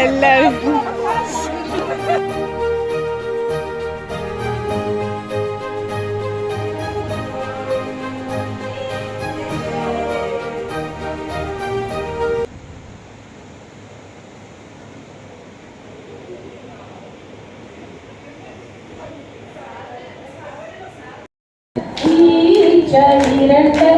എല്ലാവരും இரண்டு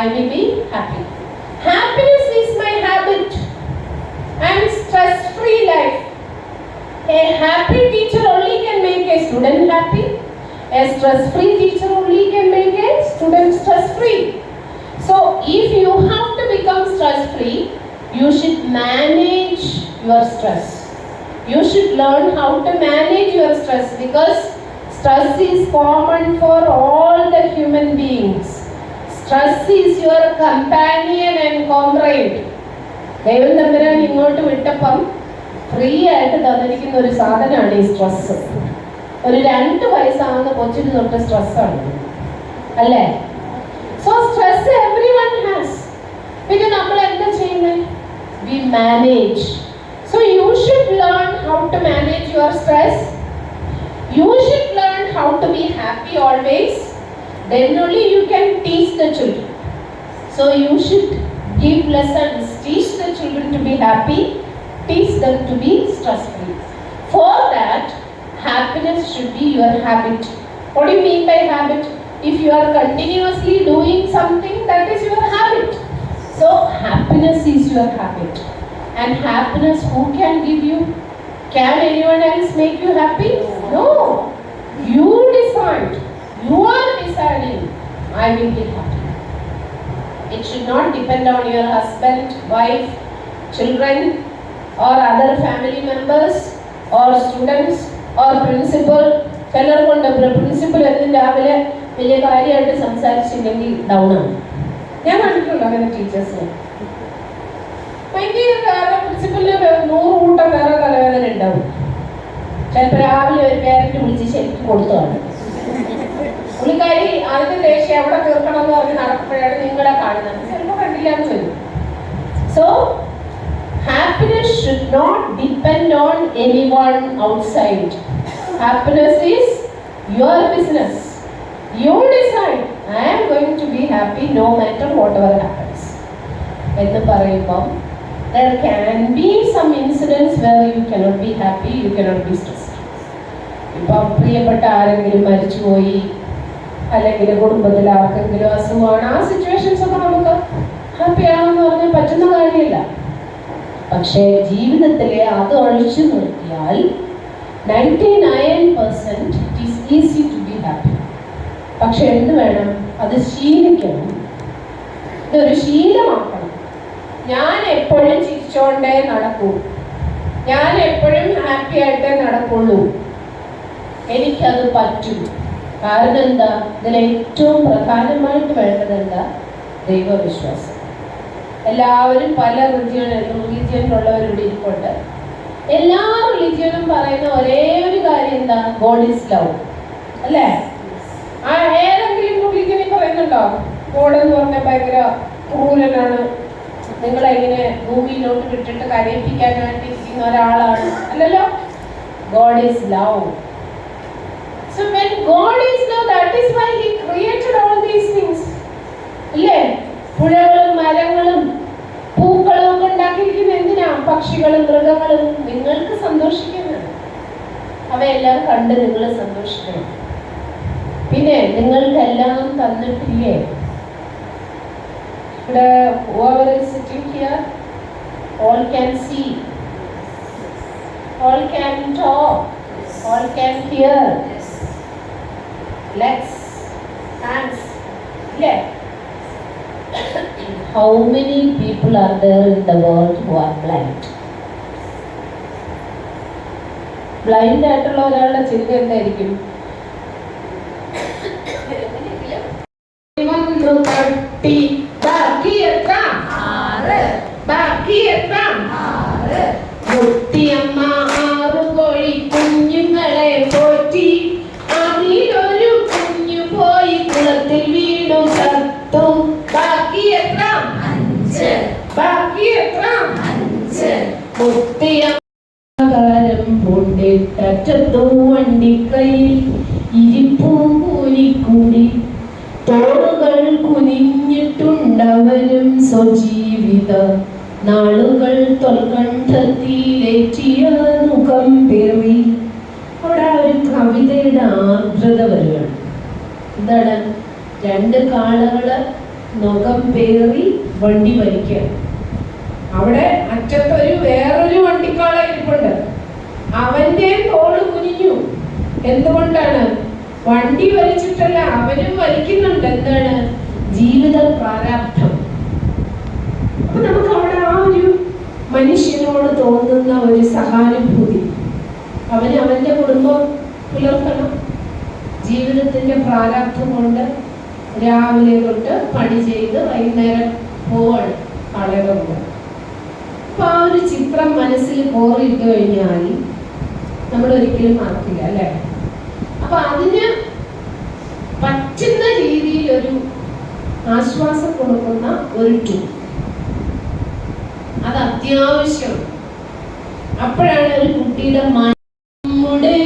I will be happy. Happiness is my habit and stress-free life. A happy teacher only can make a student happy. A stress-free teacher only can make a student stress-free. So if you have to become stress-free, you should manage your stress. You should learn how to manage your stress because stress is common for all the human beings. Stress is your companion and comrade. ദൈവം തമ്പുരാൻ ഇങ്ങോട്ട് വിട്ടപ്പം free ആയിട്ട് തന്നിരിക്കുന്ന ഒരു സാധനമാണ് ഈ stress. ഒരു 2 വയസ്സാകുന്ന കൊച്ചിന് തൊട്ട് സ്ട്രെസ്സാണ് അല്ലേ? So stress everyone has. പിന്നെ നമ്മൾ എന്താ ചെയ്യുന്നത്? We manage. So you should learn how to manage your stress. You should learn how to be happy always. Then only you can teach the children. So you should give lessons, teach the children to be happy, teach them to be stress-free. For that, happiness should be your habit. What do you mean by habit? If you are continuously doing something, that is your habit. So happiness is your habit. And happiness, who can give you? Can anyone else make you happy? No. You decide. You are deciding, I will be happy. It should not depend on your husband, wife, children or other family members or students or principal. ചിലർ കൊണ്ട് principal എന്നും രാവിലെ വലിയ കാര്യമായിട്ട് സംസാരിച്ചില്ലെങ്കിൽ down ആണ്. ഞാൻ കണ്ടിട്ടുണ്ട് അങ്ങനെ ടീച്ചേഴ്സിനെ. ഭയങ്കര കാരണം പ്രിൻസിപ്പലിന് 100 കൂട്ടം വേറെ തലവേദന ഉണ്ടാവും. ചിലപ്പോൾ രാവിലെ ഒരു പേരന്റ് വിളിച്ച് ശരിക്കും കൊടുത്തതാണ്. പുള്ളിക്കാരി അതിന്റെ ദേഷ്യം എവിടെ തീർക്കണം എന്ന് പറഞ്ഞ് നടക്കുമ്പോഴാണ് നിങ്ങളെ കാണുന്നത്. ചിലപ്പോൾ കണ്ടില്ല എന്ന് വരും. So happiness should not depend on anyone outside. Happiness is your business. You decide I am going to be happy no matter whatever happens എന്ന് പറയുമ്പം there can be some incidents where you cannot be happy, you cannot be stressed. ഇപ്പം പ്രിയപ്പെട്ട ആരെങ്കിലും മരിച്ചുപോയി, അല്ലെങ്കിൽ കുടുംബത്തിൽ ആർക്കെങ്കിലും അസുഖമാണ്, ആ സിറ്റുവേഷൻസ് ഒക്കെ നമുക്ക് ഹാപ്പി ആണെന്ന് പറഞ്ഞാൽ പറ്റുന്ന കാര്യമില്ല. പക്ഷേ ജീവിതത്തിലെ അത് ഒഴിച്ചു നിർത്തിയാൽ 99% it is easy to be happy. പക്ഷെ എന്ത് വേണം? അത് ശീലിക്കണം, ഇതൊരു ശീലമാക്കണം. ഞാൻ എപ്പോഴും ചിരിച്ചോണ്ടേ നടക്കൂ, ഞാൻ എപ്പോഴും ഹാപ്പി ആയിട്ടേ നടക്കുള്ളൂ, എനിക്കത് പറ്റും. കാരണം എന്താ? ഇതിൽ ഏറ്റവും പ്രധാനമായിട്ട് വേണ്ടത് എന്താ? ദൈവവിശ്വാസം. എല്ലാവരും പല റിലീജിയനിലുള്ളവരുടെ ഇരിപ്പുണ്ട്. എല്ലാ റിലീജിയനും പറയുന്ന ഒരേ ഒരു കാര്യം എന്താ? ഗോഡ് ഈസ് ലവ്, അല്ലേ? ആ ഏതെങ്കിലും റിലീജിയനിൽ പറയുന്നുണ്ടോ ഗോഡ് എന്ന് പറഞ്ഞാൽ ഭയങ്കര ക്രൂരനാണ്, നിങ്ങളെങ്ങനെ ഭൂമിയിലോട്ട് വിട്ടിട്ട് കരയിപ്പിക്കാൻ വേണ്ടി ഇരിക്കുന്ന ഒരാളാണ്? അല്ലല്ലോ. God is love. So when God is love, that is why He created all these things. അല്ലേ? പുഴകളും മരങ്ങളും പൂക്കളും ഒക്കെ ഉണ്ടാക്കിയിരിക്കുന്നത് എന്തിനാ? പക്ഷികളും മൃഗങ്ങളും നിങ്ങൾക്ക് സന്തോഷിക്കുന്നത്. അവയെല്ലാം കണ്ട് നിങ്ങൾ സന്തോഷിക്കണം. പിന്നെ നിങ്ങൾക്കെല്ലാം തന്നിട്ടില്ലേ? ഇവിടെ whoever is sitting here, all can see, all can talk, all can hear. Legs, hands, yeah. How many people are there in the world who are blind? Blind ആയിട്ടുള്ള ഒരാളുടെ ചിന്ത എന്തായിരിക്കും? ബാക്കി എത്ര? 6. മുത്തിയമ്മ 6 കോഴി കുഞ്ഞുങ്ങളെ പോറ്റി, അതിലൊരു കുഞ്ഞു പോയി കുളത്തിൽ വീണു ചത്തു. ബാക്കി എത്ര? 5. ബാക്കി എത്ര? 5. മുത്തിയമ്മ പൂണ്ടിട്ടു വണ്ടിക്കയിൽ ഇരിപ്പൂ കൂനിക്കൂടി, തോളുകൾ കുനിഞ്ഞിട്ടുണ്ടവനും സ്വജീവിത നാളുകൾ തൊൽക്കണ്ഠത്തിലേറ്റിയ മുഖം പേറി. അവിടെ ഒരു കവിതയുടെ ആർദ്രത വരികയാണ്. എന്താണ്? 2 കാളകള് മുഖം പേറി വണ്ടി വലിക്കുക. അവിടെ അറ്റത്തൊരു വേറൊരു വണ്ടിക്കാള ഇരിപ്പുണ്ട്, അവന്റെ തോള് കുനിഞ്ഞു. എന്തുകൊണ്ടാണ്? വണ്ടി വലിച്ചിട്ടല്ല, അവനും വലിക്കുന്നുണ്ട്. എന്താണ്? ജീവിത പ്രാരാബ്ധം. അപ്പൊ നമുക്ക് അവിടെ ആ ഒരു മനുഷ്യനോട് തോന്നുന്ന ഒരു സഹാനുഭൂതി. അവന് അവന്റെ കുടുംബം പുലർത്തണം. ജീവിതത്തിന്റെ പ്രാരാബ്ധം കൊണ്ട് രാവിലെ തൊട്ട് പണി ചെയ്ത് വൈകുന്നേരം പോവാണ് ആളുകളുടെ കൂടെ. അപ്പൊ ആ ഒരു ചിത്രം മനസ്സിൽ കോറിയിട്ട് കഴിഞ്ഞാൽ നമ്മൾ ഒരിക്കലും മറക്കില്ല, അല്ലേ? അപ്പൊ അതിന് പറ്റുന്ന രീതിയിൽ ഒരു ആശ്വാസം കൊടുക്കുന്ന ഒരു ടൂൾ അത് അത്യാവശ്യമാണ്. അപ്പോഴാണ് ഒരു കുട്ടിയുടെ നമ്മുടെ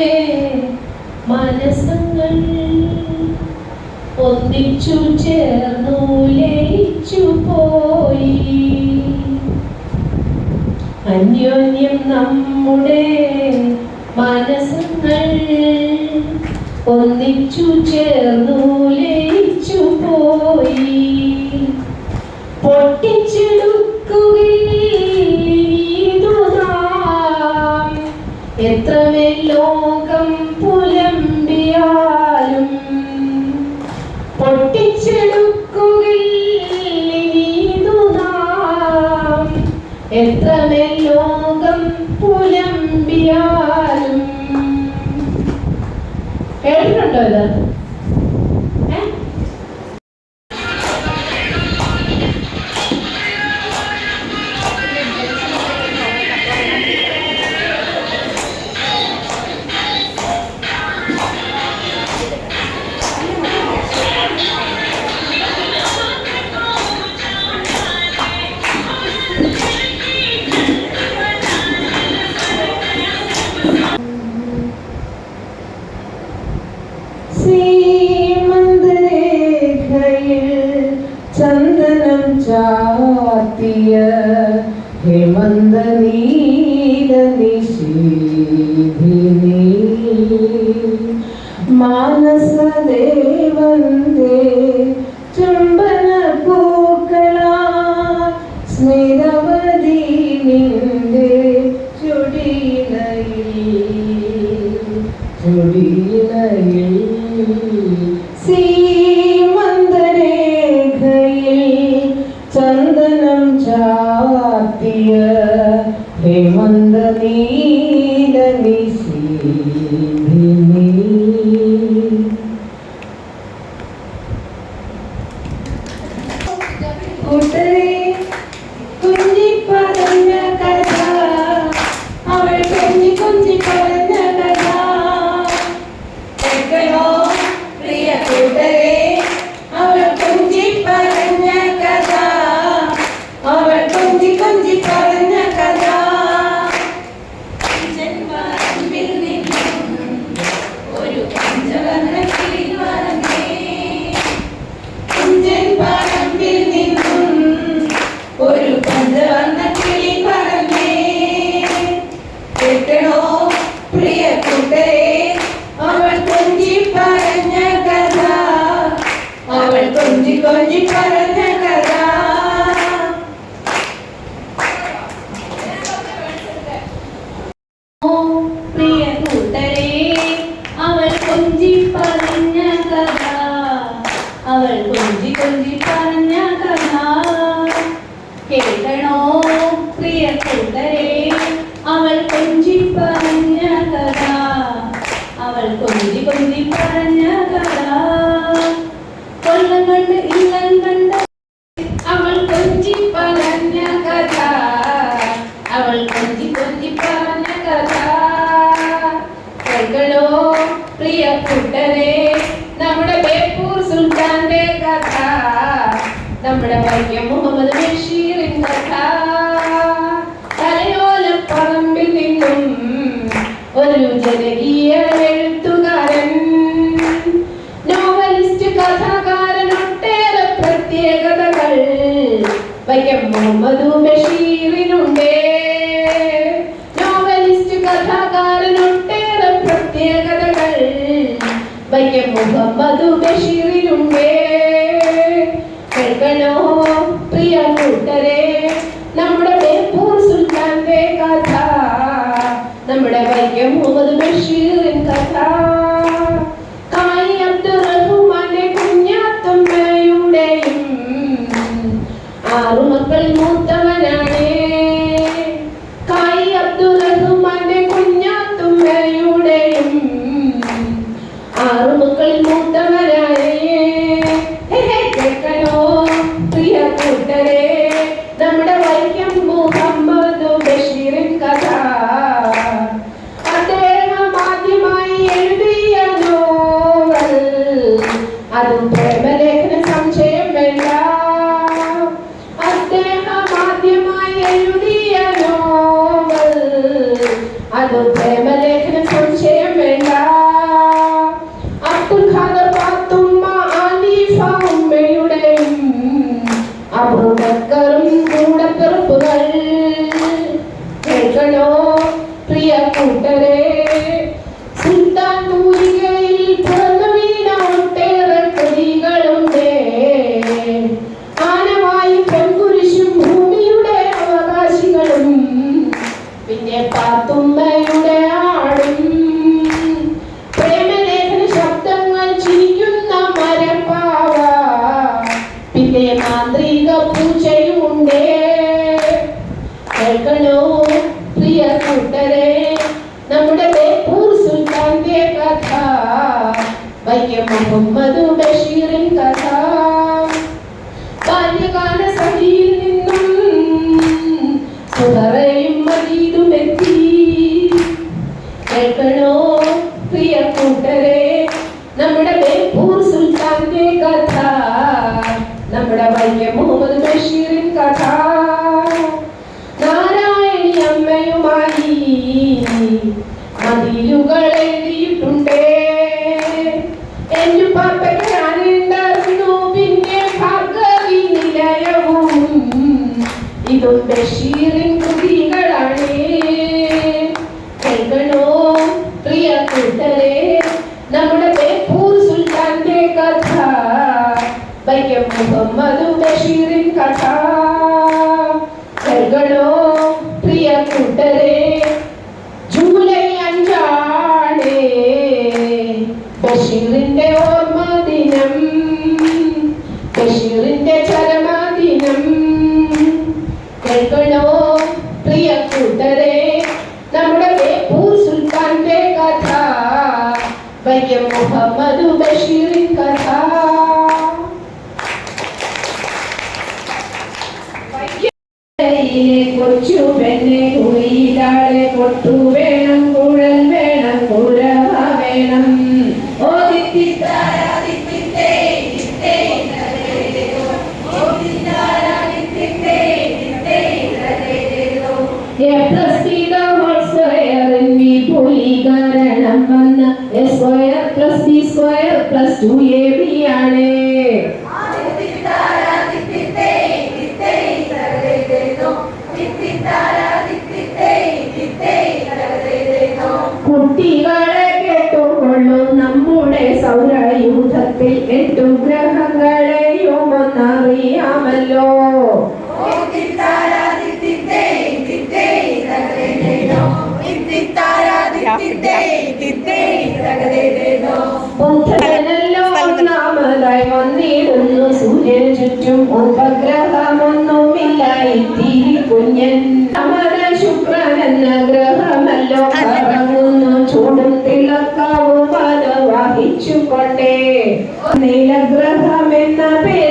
മനസ്സങ്ങൾ ഒന്നിച്ചു ചേർന്നു ലയിച്ചു പോയി, അന്യോന്യം നമ്മുടെ മനസ്സങ്ങൾ ഒന്നിച്ചു ചേർന്നു ലയിച്ചു പോയി, പൊട്ടിച്ചെടുക്കുകയും എത്രമേൽ ലോകം പുലമ്പിയാലും, പൊട്ടിച്ചെടുക്കുകയും എത്രമേൽ ലോകം പുലമ്പിയാലും. കേട്ടിട്ടുണ്ടോ ഇത്? ചന്ദനം ചാത്തിയ ഹേമന്ത നീല നിശീധിനി മാനസദേവന്റെ ചുംബന പൂക്കളാ സ്മിതവതി നിന്റെ ചുടിയിലയിൽ സീമന്തരേഖയിൽ ചന്ദനം ചാത്തിയ ഹേമന്ത നീലനിശീധിനി കൂട്ടരെ കുഞ്ഞി പറഞ്ഞ കഥ അവൾ കുഞ്ഞി കുഞ്ഞി പറഞ്ഞ കഥ കേൾക്കണോ പ്രിയ കൂട്ടരെ അവൾ കുഞ്ഞി പറഞ്ഞ കഥ അവൾ കുഞ്ഞി കുഞ്ഞി പറഞ്ഞ കഥ പറമ്പിൽ നിന്നും ഒരു പഞ്ചവർണ്ണ കിളി പറഞ്ഞേ കുഞ്ചൻ പറമ്പിൽ നിന്നും ഒരു പഞ്ചവർണ്ണ കിളി പറഞ്ഞേ കേൾക്കണോ പ്രിയ കൂട്ടരെ അവൾ കൊഞ്ചി പറഞ്ഞ കഥ അവൾ കൊഞ്ചി കൊഞ്ചി പറഞ്ഞ കഥ പ്രിയ കൂട്ടരെ അവൾ കൊഞ്ചി പറഞ്ഞ കഥ അവൾ കൊഞ്ചി കൊഞ്ചി പറഞ്ഞ കഥ കേൾക്കണോ പ്രിയ കൂട്ടരെ അവൾ കൊഞ്ചി പറഞ്ഞ കഥ അവൾ കൊഞ്ചി കൊഞ്ചി പറഞ്ഞ കഥ കൊല്ലം കണ്ട് ഇല്ലം കണ്ട് അവൾ കൊഞ്ചി പറഞ്ഞ കഥ അവൾ കൊഞ്ചി കൊഞ്ചി പറഞ്ഞ കഥ കേൾക്കണോ പ്രിയ കൂട്ടരെ നമ്മുടെ ബേപ്പൂർ സുൽത്താന്റെ കഥ നമ്മുടെ വൈക്കം മുഹമ്മദ് ബഷീറിൻ കഥ തലയോലം പറമ്പിൽ നിന്നും ഒരു ജനകീയ എഴുത്തുകാരൻ നോവലിസ്റ്റ് കഥാകാരൻ ഒട്ടേറെ പ്രത്യേകതകൾ വൈക്കം മുഹമ്മദ് ബഷീറിനുണ്ട് നോവലിസ്റ്റ് കഥാകാരൻ ഒട്ടേറെ പ്രത്യേകതകൾ വൈക്കം മുഹമ്മദ് ബഷീറിനുണ്ട് കേൾക്കണോ പ്രിയ കൂട്ടരെ നമ്മുടെ ബേപ്പൂർ സുൽത്താന്റെ കഥ നമ്മുടെ വൈക്കം മുഹമ്മദ് ബഷീറിൻ കഥ കായി അബ്ദുറഹ്മാന്റെ കുഞ്ഞാത്തമ്മയുടെയും 6 മക്കളിൽ മൂത്തവനാണ് കായി അബ്ദുറഹ്മാന്റെ കുഞ്ഞാത്തമ്മയുടെയും 6 മക്കളിൽ മൂത്തവനാണ് കേൾക്കണോ പ്രിയ കൂട്ടരെ നമ്മുടെ വൈക്കം മുഹമ്മദ് ബഷീറിൻ കഥ അദ്ദേഹം ആദ്യമായി എഴുതിയ നോവൽ അതും പ്രേമലേഖന സംശയം വേണ്ട അദ്ദേഹം ആദ്യമായി എഴുതിയ നോവൽ അതും പ്രേമലേഖന സംശയം വേണ്ട അബ്ദുൽ ഖാദർ പാത്തുമ്മ ആലിഫ ഉമ്മയുടെയും അബൂബക്കറും കൂടപ്പിറപ്പുകൾ കേൾക്കണോ പ്രിയ കൂട്ടരെ സുൽത്താൻ തൂലികയിൽ പിറന്നു വീണ ഒട്ടേറെ കൃതികളുണ്ട് ആനമായി പൊൻകുരിശും ഭൂമിയുടെ അവകാശികളും പിന്നെ പാത്തുമ്മയുടെ ആടും പ്രേമലേഖന ശബ്ദങ്ങൾ ചിരിക്കുന്ന മരപ്പാവ പിന്നെ മാന്ത്രിക പൂച്ചയുമുണ്ട് കേൾക്കണോ പ്രിയ കൂട്ടരെ നമ്മുടെ ബേപ്പൂർ സുൽത്താന്റെ കഥ വൈക്കം മുഹമ്മദ് ബഷീറിൻ കഥ ബാല്യകാല സഖിയിൽ നിന്നും സുഹറയും മജീദും എത്തി കേൾക്കണോ പ്രിയ കൂട്ടരെ നമ്മുടെ ബേപ്പൂർ സുൽത്താന്റെ കഥ നമ്മുടെ വൈക്കം മുഹമ്മദ് ബഷീറിൻ കഥ നാരായണി അമ്മയുമായി മതിലുകൾ എഴുതിയിട്ടുണ്ട് എന്റെ പാപ്പയ്ക്ക് ഞാനുണ്ടായിരുന്നു പിന്നെ ഭാഗവി നിലയവും ഇതും ബഷീറിൻ കൃതികളാണ് കേൾക്കണോ പ്രിയ കൂട്ടരെ നമ്മുടെ മുഹമ്മദ് ബഷീറിൻ കഥ കേൾക്കണോ പ്രിയ കൂട്ടരെ. ജൂലൈ 5 ബഷീറിന്റെ ഓർമ്മ ദിനം, ബഷീറിന്റെ ചരമദിനം. കേൾക്കണോ പ്രിയ കൂട്ടരെ നമ്മുടെ ബേപ്പൂർ സുൽത്താന്റെ കഥ, വൈക്കം മുഹമ്മദ് ബഷീറിൻ കഥ. കൊച്ചു പെണ്ണെ കുയിലാളെ കൊട്ടു വേണം, കുഴൽ വേണം, കുരവ വേണം. ഓ വിപുലീകരണം വന്ന square plus B square plus 2ab ആണ്. കുട്ടികളെ കേട്ടുകൊള്ളൂ നമ്മുടെ സൗരയൂഥത്തിൽ 8 ഗ്രഹങ്ങളെയും ഒന്നറിയാമല്ലോ. ഒന്നാമതായി വന്നിടുന്നു സൂര്യന് ചുറ്റും, ഉപഗ്രഹമൊന്നുമില്ല ഇത്തിരി കുഞ്ഞൻ. അമര ശുക്രൻ എന്ന ഗ്രഹമല്ലോ കറങ്ങുന്നു, ചൂടും തിളക്കവും അത് വഹിച്ചുകൊണ്ടേ. നീലഗ്രഹം എന്ന പേര്